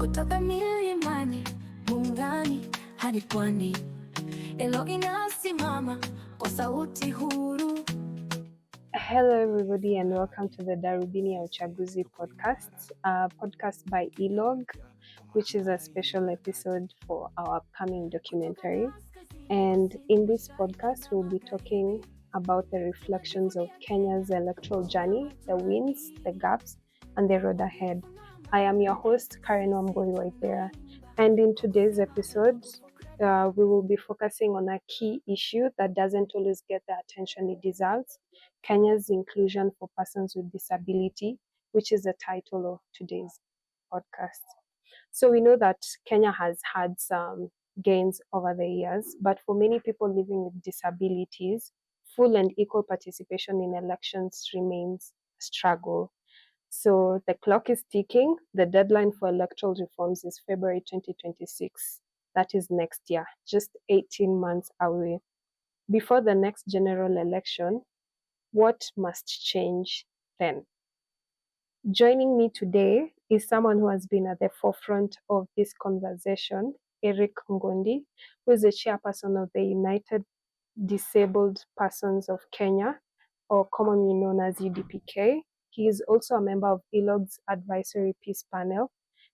kutoka milimani, Muungani hadi Pwani, ELOG inasimama kwa sauti huru. Hello everybody and welcome to the Darubini Ya Uchaguzi podcast, a podcast by ELOG, which is a special episode for our upcoming documentary. And in this podcast, we'll be talking about the reflections of Kenya's electoral journey, the wins, the gaps, and the road ahead. I am your host, Karen Wamboi-Waithera, and in today's episode, we will be focusing on a key issue that doesn't always get the attention it deserves: Kenya's inclusion for persons with disability, which is the title of today's podcast. So we know that Kenya has had some gains over the years, but for many people living with disabilities, full and equal participation in elections remains a struggle. So the clock is ticking. The deadline for electoral reforms is February 2026. That is next year, just 18 months away. Before the next general election, what must change then? Joining me today is someone who has been at the forefront of this conversation, Erick Ngondi, who is the chairperson of the United Disabled Persons of Kenya, or commonly known as UDPK. He is also a member of ELOG's Advisory Peace Panel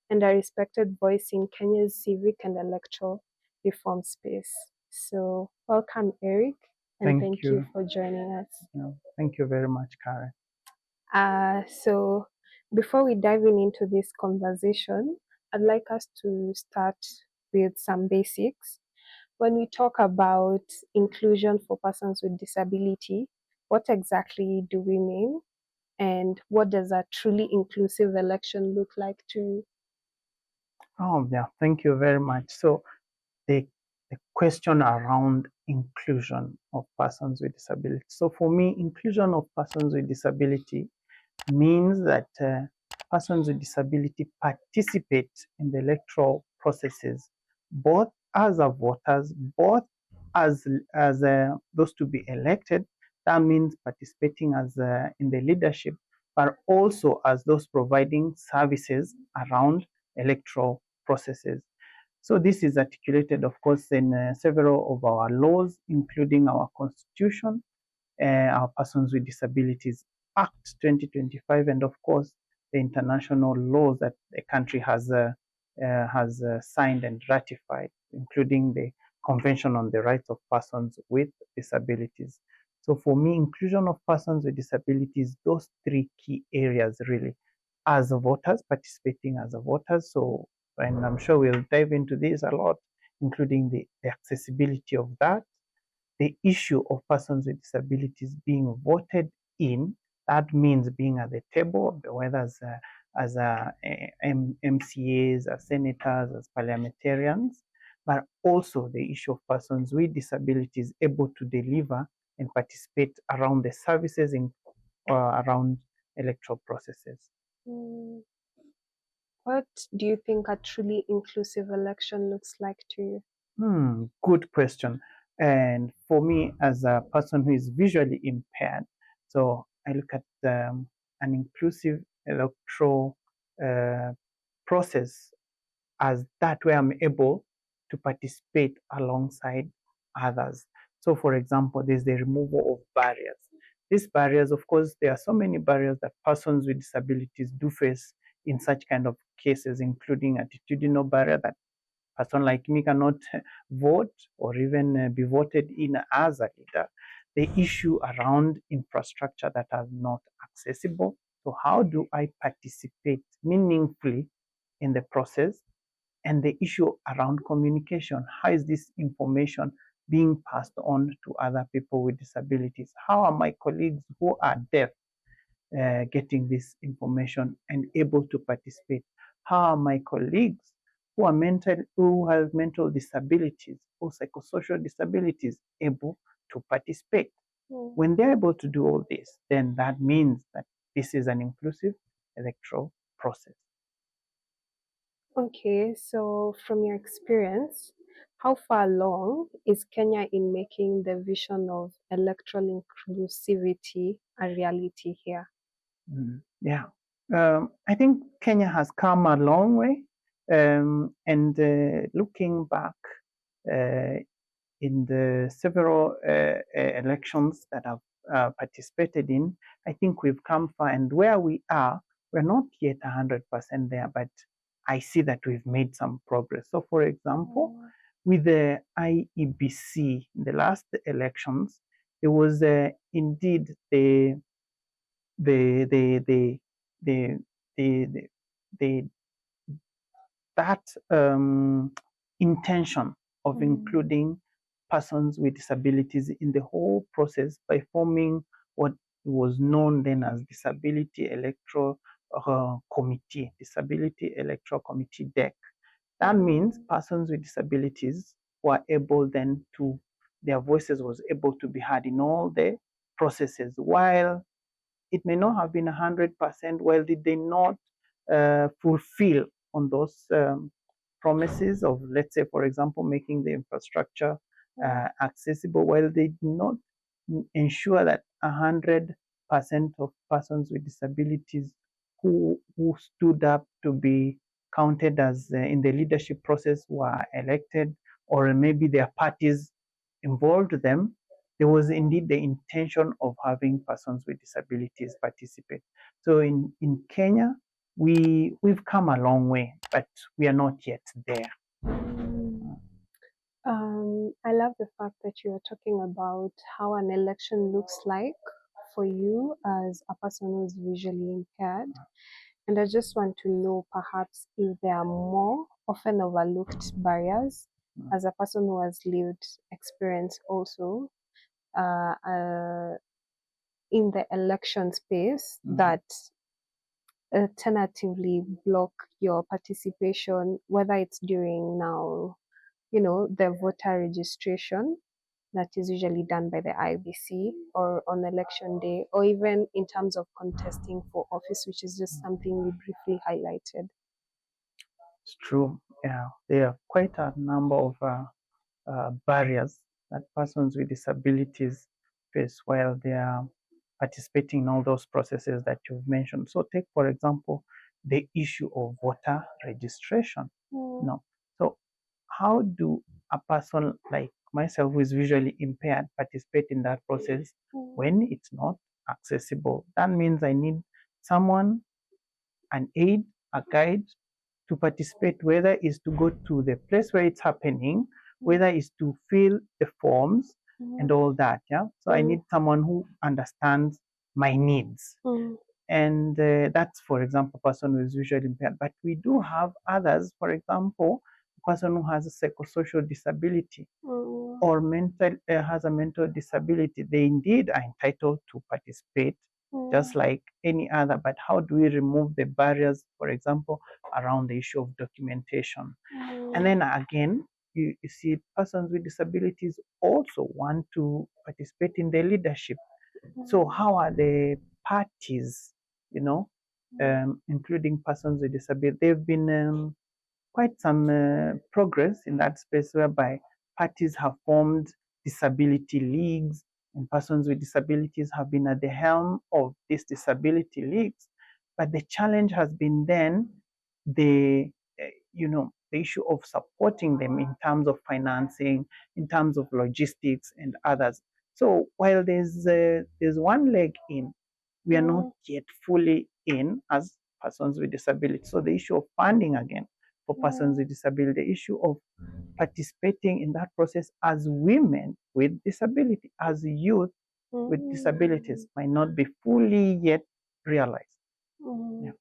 and a respected voice in Kenya's civic and electoral reform space. So welcome, Erick, and thank you for joining us. Thank you very much, Karen. So before we dive into this conversation, I'd like us to start with some basics. When we talk about inclusion for persons with disability, what exactly do we mean? And what does a truly inclusive election look like to you? Thank you very much. So the question around inclusion of persons with disability. So for me, inclusion of persons with disability means that persons with disability participate in the electoral processes, both as voters, both as those to be elected. That means participating as in the leadership, but also as those providing services around electoral processes. So this is articulated, of course, in several of our laws, including our Constitution, our Persons with Disabilities Act 2025, and of course, the international laws that the country has signed and ratified, including the Convention on the Rights of Persons with Disabilities. So for me, inclusion of persons with disabilities, those three key areas really, as voters, participating as voters. So, and I'm sure we'll dive into this a lot, including the accessibility of that, the issue of persons with disabilities being voted in. That means being at the table, whether as MCAs, as senators, as parliamentarians, but also the issue of persons with disabilities able to deliver and participate around the services in around electoral processes. What do you think a truly inclusive election looks like to you? Good question. And for me, as a person who is visually impaired, so I look at an inclusive electoral process as that where I'm able to participate alongside others. So for example, there's the removal of barriers. These barriers, of course, there are so many barriers that persons with disabilities do face in such kind of cases, including attitudinal barrier that a person like me cannot vote or even be voted in as a leader. The issue around infrastructure that are not accessible. So how do I participate meaningfully in the process? And the issue around communication. How is this information being passed on to other people with disabilities? How are my colleagues who are deaf getting this information and able to participate? How are my colleagues who have mental disabilities or psychosocial disabilities able to participate? When they're able to do all this, then that means that this is an inclusive electoral process. Okay, so from your experience, how far along is Kenya in making the vision of electoral inclusivity a reality here? I think Kenya has come a long way. And looking back in the several elections that I've participated in, I think we've come far. And where we are, we're not yet 100% there, but I see that we've made some progress. So, for example, with the IEBC, in the last elections, there was indeed the that intention of including persons with disabilities in the whole process by forming what was known then as Disability Electoral Committee, Disability Electoral Committee DEC. That means persons with disabilities were able then to, their voices was able to be heard in all the processes. While it may not have been 100%, while did they not fulfill on those promises of, let's say, for example, making the infrastructure accessible, while they did not ensure that 100% of persons with disabilities who stood up to be counted as in the leadership process were elected, or maybe their parties involved them, there was indeed the intention of having persons with disabilities participate. So in Kenya, we've come a long way, but we are not yet there. I love the fact that you're talking about how an election looks like for you as a person who's visually impaired. And I just want to know perhaps if there are more often overlooked barriers as a person who has lived experience also in the election space that alternatively block your participation, whether it's during now, the voter registration that is usually done by the IEBC or on election day, or even in terms of contesting for office, which is just something we briefly highlighted. It's true. Yeah, there are quite a number of barriers that persons with disabilities face while they are participating in all those processes that you've mentioned. So take, for example, the issue of voter registration. No. So how do a person like myself who is visually impaired participate in that process when it's not accessible? That means I need someone, an aid, a guide to participate, whether it's to go to the place where it's happening, whether it's to fill the forms and all that. Yeah. So I need someone who understands my needs. And that's, for example, a person who is visually impaired. But we do have others, for example, a person who has a psychosocial disability or has a mental disability. They indeed are entitled to participate just like any other. But how do we remove the barriers, for example, around the issue of documentation? And then again, you see persons with disabilities also want to participate in the leadership. So how are the parties, including persons with disabilities? They've been quite some progress in that space whereby parties have formed disability leagues and persons with disabilities have been at the helm of these disability leagues. But the challenge has been then the issue of supporting them in terms of financing, in terms of logistics and others. So while there's one leg in, we are not yet fully in as persons with disability. So the issue of funding again for persons with disability, the issue of participating in that process as women with disability, as youth with disabilities might not be fully yet realized. Yeah.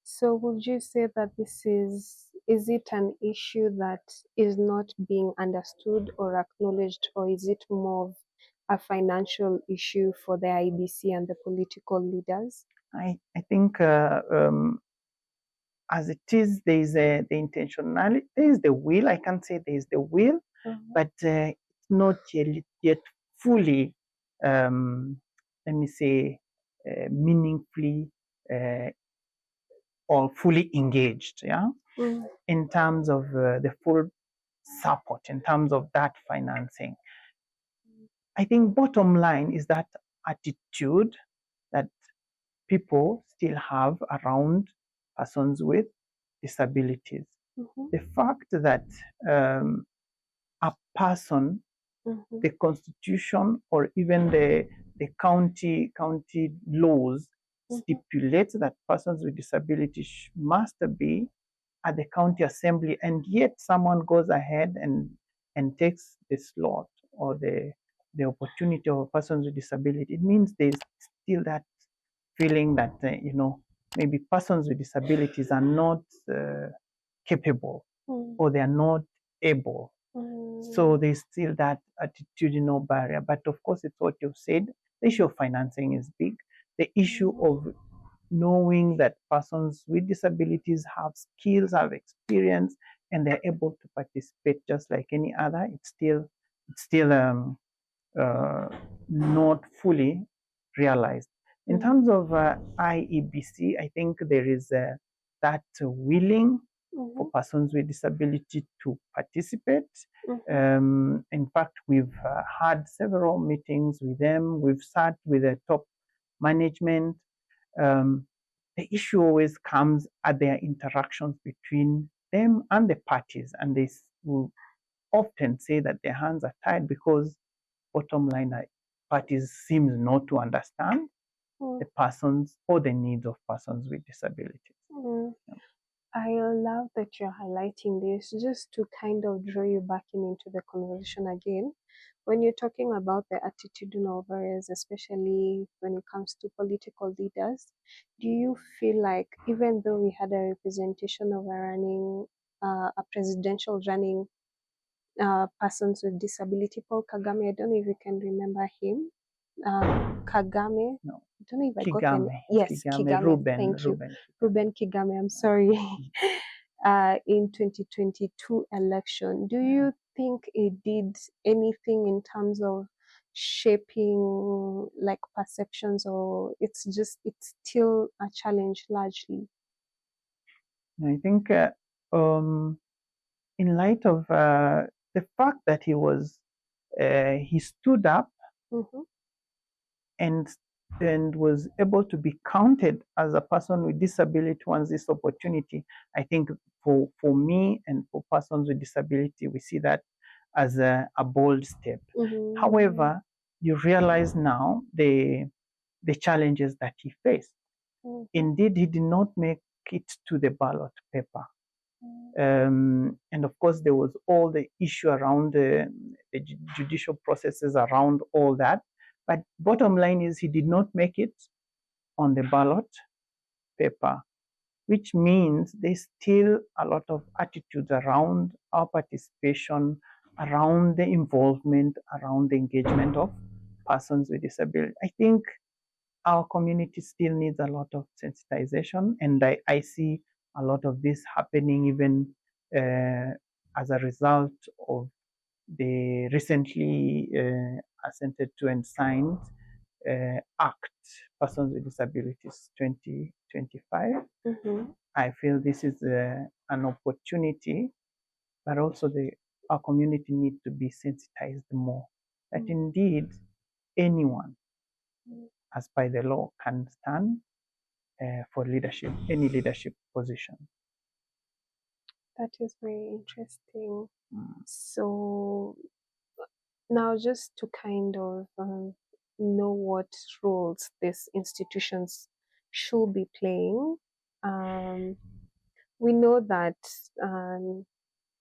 So would you say that is it an issue that is not being understood or acknowledged, or is it more of a financial issue for the IEBC and the political leaders? I think as it is, there is the intentionality, there is the will. I can't say there is the will, but it's not yet fully, let me say, meaningfully or fully engaged, yeah, in terms of the full support, in terms of that financing. I think bottom line is that attitude that people still have around persons with disabilities. The fact that a person, the constitution or even the county laws stipulate that persons with disabilities must be at the county assembly, and yet someone goes ahead and takes the slot or the opportunity of persons with disability. It means there's still that feeling that maybe persons with disabilities are not capable or they are not able. So there's still that attitudinal barrier. But of course, it's what you've said. The issue of financing is big. The issue of knowing that persons with disabilities have skills, have experience, and they're able to participate just like any other, it's still not fully realized. In terms of IEBC, I think there is that willing for persons with disability to participate. In fact, we've had several meetings with them. We've sat with the top management. The issue always comes at their interactions between them and the parties, and they will often say that their hands are tied because bottom line, parties seem not to understand the persons or the needs of persons with disabilities. Yeah. I love that you're highlighting this. Just to kind of draw you back into the conversation again, when you're talking about the attitudinal barriers, especially when it comes to political leaders, do you feel like even though we had a representation of a presidential running persons with disability, Paul Kagame, I don't know if you can remember him. Kagame. No. I don't know if I got Kigame. him. Yes, Kigame. Ruben. Thank you. Ruben Kigame, I'm sorry. In 2022 election, do you think it did anything in terms of shaping like perceptions, or it's still a challenge largely? I think in light of the fact that he stood up and was able to be counted as a person with disability once this opportunity, I think for me and for persons with disability, we see that as a bold step. However, you realize now the challenges that he faced. Indeed, he did not make it to the ballot paper. And of course, there was all the issue around the judicial processes around all that. But bottom line is he did not make it on the ballot paper, which means there's still a lot of attitudes around our participation, around the involvement, around the engagement of persons with disability. I think our community still needs a lot of sensitization, and I see a lot of this happening even as a result of the recently assented to and signed Act, Persons with Disabilities 2025. I feel this is an opportunity, but also our community needs to be sensitized more. That indeed anyone, as by the law, can stand for leadership, any leadership position. That is very interesting. So now just to kind of know what roles these institutions should be playing, we know that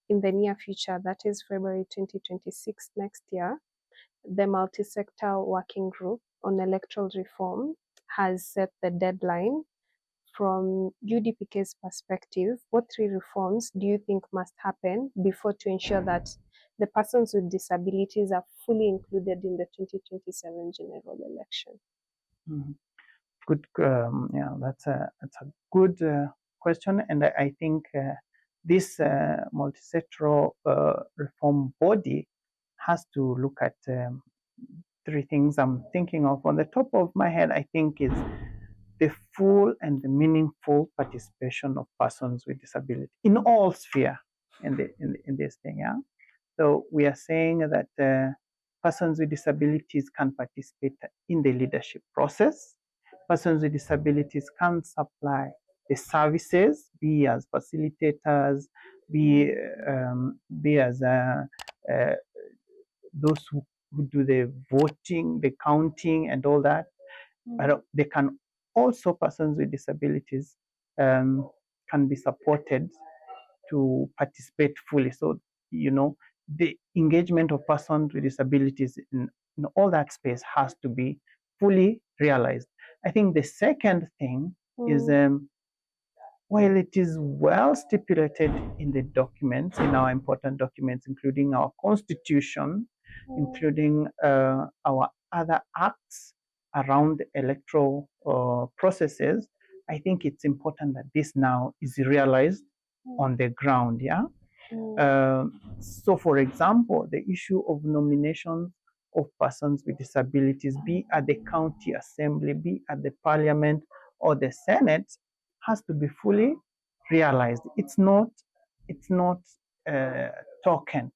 in the near future, that is February 2026 next year, the multi-sector working group on electoral reform has set the deadline. From UDPK's perspective, what 3 reforms do you think must happen before to ensure that the persons with disabilities are fully included in the 2027 general election? Good, yeah, that's a good question, and I think this multi-sectoral reform body has to look at 3 things I'm thinking of. On the top of my head, I think is the full and the meaningful participation of persons with disability in all spheres in this thing. Yeah. So we are saying that persons with disabilities can participate in the leadership process. Persons with disabilities can supply the services, be as facilitators, be as those who do the voting, the counting, and all that. But they can also, persons with disabilities can be supported to participate fully. So, the engagement of persons with disabilities in all that space has to be fully realized. I think the second thing is, while it is well stipulated in the documents, in our important documents, including our constitution, including our other acts around electoral processes, I think it's important that this now is realized on the ground. Yeah. So, for example, the issue of nominations of persons with disabilities, be at the county assembly, be at the parliament or the senate, has to be fully realized. It's not tokenism.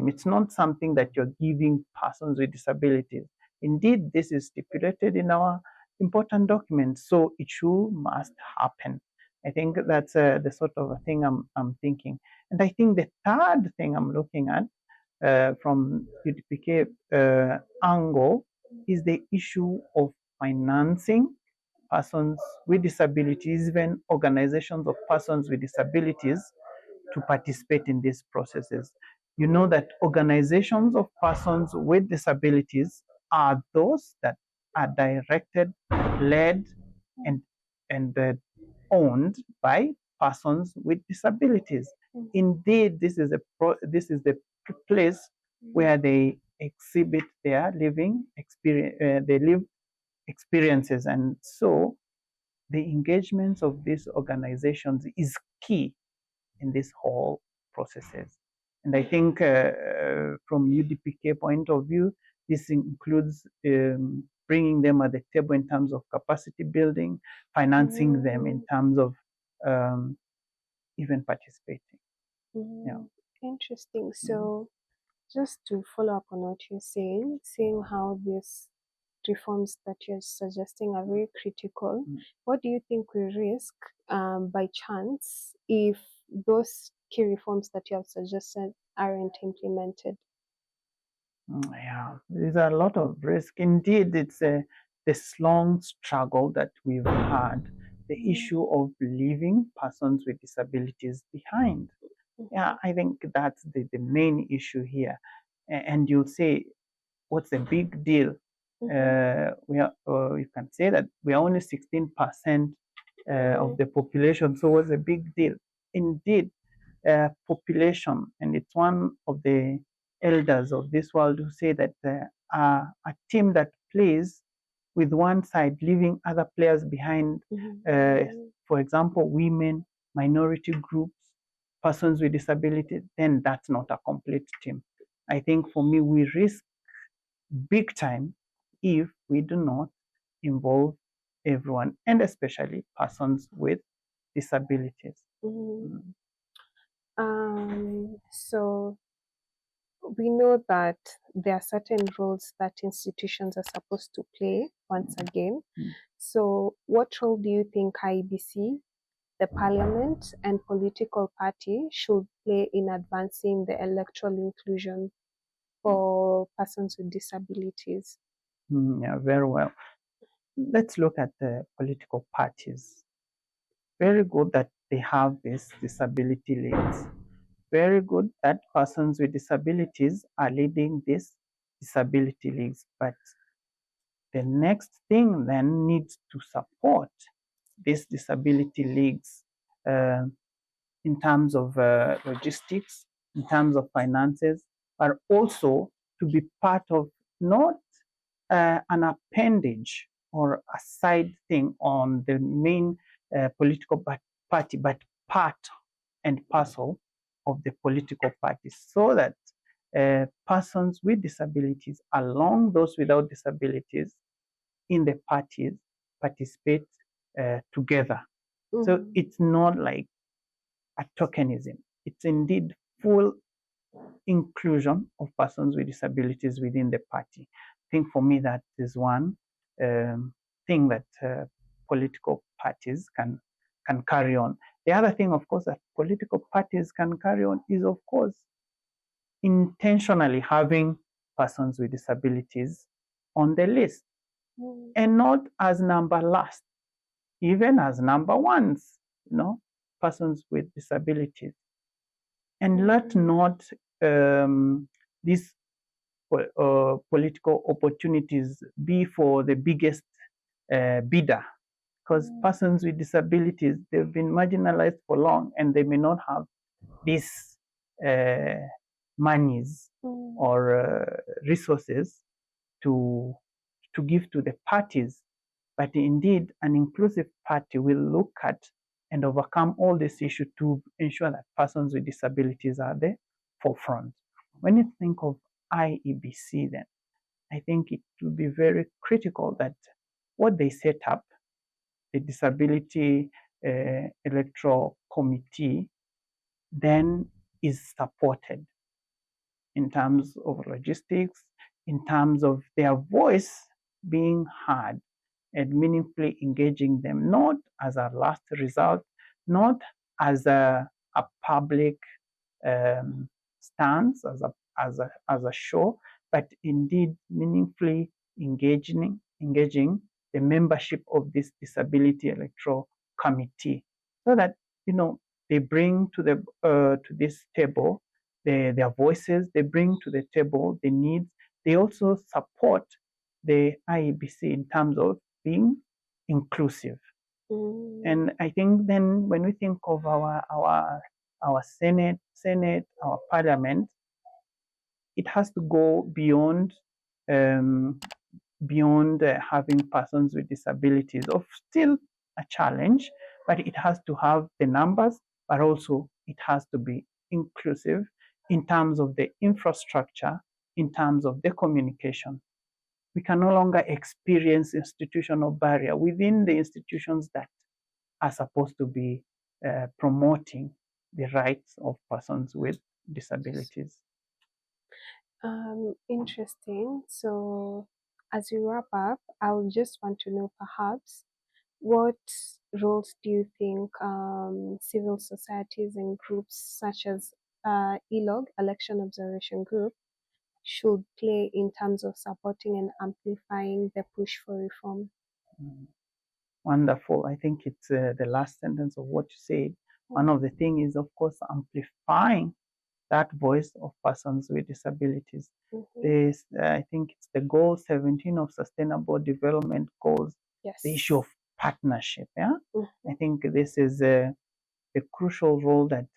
It's not something that you're giving persons with disabilities. Indeed, this is stipulated in our important documents, so it must happen. I think that's the sort of thing I'm thinking. And I think the third thing I'm looking at from UDPK angle is the issue of financing persons with disabilities, even organizations of persons with disabilities, to participate in these processes. You know that organizations of persons with disabilities are those that are directed, led, and owned by persons with disabilities. Indeed, this is the place where they exhibit their living experience, they live experiences, and so the engagements of these organizations is key in this whole processes. And I think from UDPK point of view, this includes bringing them at the table in terms of capacity building, financing them in terms of even participating. Yeah. Interesting. So just to follow up on what you're saying how these reforms that you're suggesting are very critical, what do you think we risk by chance if those key reforms that you have suggested aren't implemented? Yeah, there's a lot of risk. Indeed, it's this long struggle that we've had, the issue of leaving persons with disabilities behind. Yeah, I think that's the main issue here. And you'll say, what's the big deal? You can say that we are only 16% of the population, so what's the big deal? Indeed, population, and it's one of the elders of this world who say that a team that plays with one side, leaving other players behind, for example, women, minority groups, persons with disability, then that's not a complete team. I think for me, we risk big time if we do not involve everyone, and especially persons with disabilities. So we know that there are certain roles that institutions are supposed to play once again. So what role do you think IEBC, the parliament, and political party should play in advancing the electoral inclusion for persons with disabilities? Yeah, very well. Let's look at the political parties. Very good that they have these disability leagues. Very good that persons with disabilities are leading these disability leagues. But the next thing then needs to support these disability leagues in terms of logistics, in terms of finances, but also to be part of not an appendage or a side thing on the main political party, but part and parcel of the political party, so that persons with disabilities, along those without disabilities in the parties, participate together. So it's not like a tokenism. It's indeed full inclusion of persons with disabilities within the party. I think for me that is one thing that political parties can carry on. The other thing, of course, that political parties can carry on is, of course, intentionally having persons with disabilities on the list, and not as number last, even as number ones, persons with disabilities. And let not these political opportunities be for the biggest bidder, because persons with disabilities, they've been marginalized for long, and they may not have these monies or resources to give to the parties. But indeed, an inclusive party will look at and overcome all these issues to ensure that persons with disabilities are the forefront. When you think of IEBC, then I think it will be very critical that what they set up, the Disability Electoral Committee, then is supported in terms of logistics, in terms of their voice being heard and meaningfully engaging them, not as a last result, not as a public stance, as a show, but indeed meaningfully engaging the membership of this Disability Electoral Committee, so that they bring to this table their voices, they bring to the table the needs. They also support the IEBC in terms of being inclusive. And I think then when we think of our Senate, our Parliament, it has to go beyond having persons with disabilities, of still a challenge, but it has to have the numbers, but also it has to be inclusive in terms of the infrastructure, in terms of the communication. We can no longer experience institutional barrier within the institutions that are supposed to be promoting the rights of persons with disabilities. Interesting. So, as we wrap up, I would just want to know perhaps what roles do you think civil societies and groups such as ELOG, Election Observation Group, should play in terms of supporting and amplifying the push for reform? Wonderful. I think it's the last sentence of what you said. One of the things is, of course, amplifying that voice of persons with disabilities. I think it's the goal 17 of Sustainable Development Goals, the issue of partnership. Yeah, I think this is a crucial role that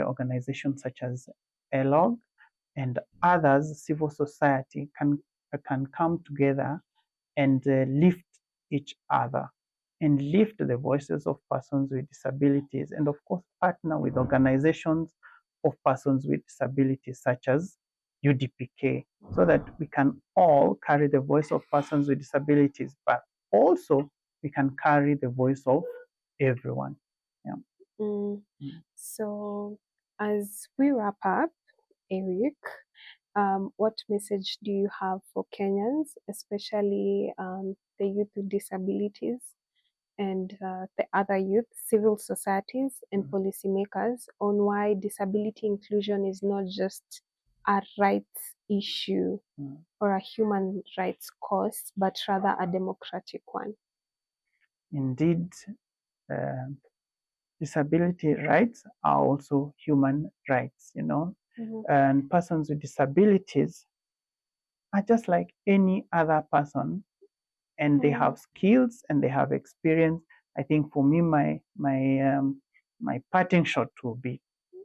organizations such as ELOG and others, civil society, can come together and lift each other and lift the voices of persons with disabilities, and of course partner with organizations of persons with disabilities such as UDPK, so that we can all carry the voice of persons with disabilities, but also we can carry the voice of everyone. Yeah. So as we wrap up, Erick, what message do you have for Kenyans, especially the youth with disabilities and the other youth, civil societies and policymakers, on why disability inclusion is not just a rights issue or a human rights cause, but rather a democratic one? Indeed, disability rights are also human rights, and persons with disabilities are just like any other person, and they have skills and they have experience. I think for me, my parting shot will be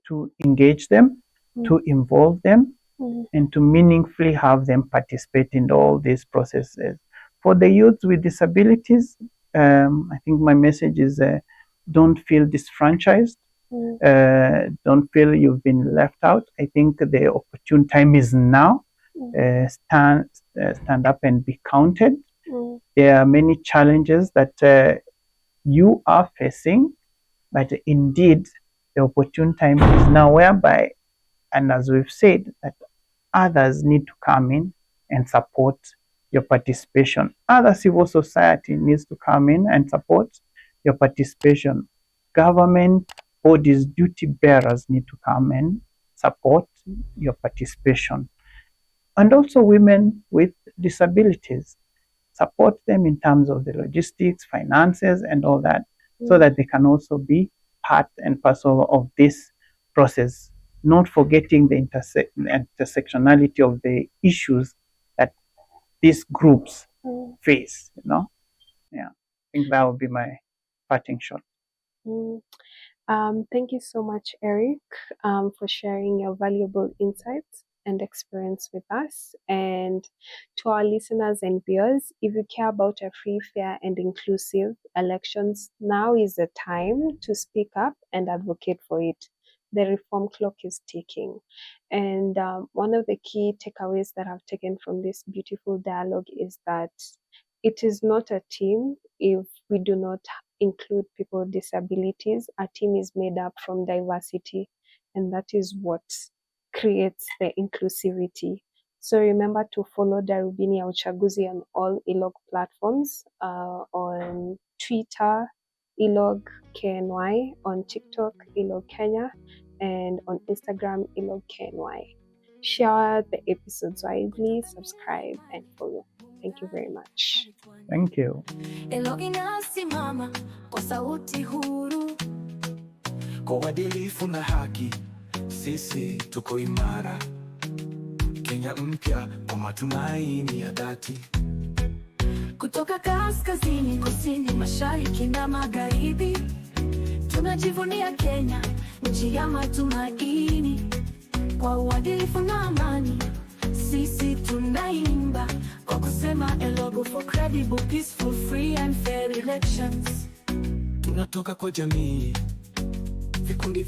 to engage them, to involve them, and to meaningfully have them participate in all these processes. For the youth with disabilities, I think my message is don't feel disfranchised. Don't feel you've been left out. I think the opportune time is now. Stand up and be counted. There are many challenges that you are facing, but indeed the opportune time is now, whereby, and as we've said, that others need to come in and support your participation. Other civil society needs to come in and support your participation. government bodies, duty bearers need to come and support your participation. And also women with disabilities, support them in terms of the logistics, finances, and all that, so that they can also be part and parcel of this process, not forgetting the intersectionality of the issues that these groups face, Yeah, I think that would be my parting shot. Thank you so much, Erick, for sharing your valuable insights and experience with us. And to our listeners and viewers, if you care about a free, fair, and inclusive elections, now is the time to speak up and advocate for it. The reform clock is ticking. And one of the key takeaways that I've taken from this beautiful dialogue is that it is not a team if we do not include people with disabilities. Our team is made up from diversity, and that is what creates the inclusivity. So remember to follow Darubini Ya Uchaguzi on all ELOG platforms, on Twitter, ELOG KNY, on TikTok, ELOG Kenya, and on Instagram, ELOG KNY. Share the episodes widely, subscribe, and follow. Thank you very much. Thank you. ELOG inasimama kwa sauti huru, kwa uadilifu na haki, sisi tuko imara. Kenya mpya kwa matumaini ya dhati. Kutoka kaskazini, kusini, mashariki na magharibi, tunajivunia Kenya, nchi ya matumaini. Kwa uadilifu na amani, sisi tunaimba kwa kusema ELOG for credible, peaceful, free and fair elections. Tunatoka kwa jamii, vikundi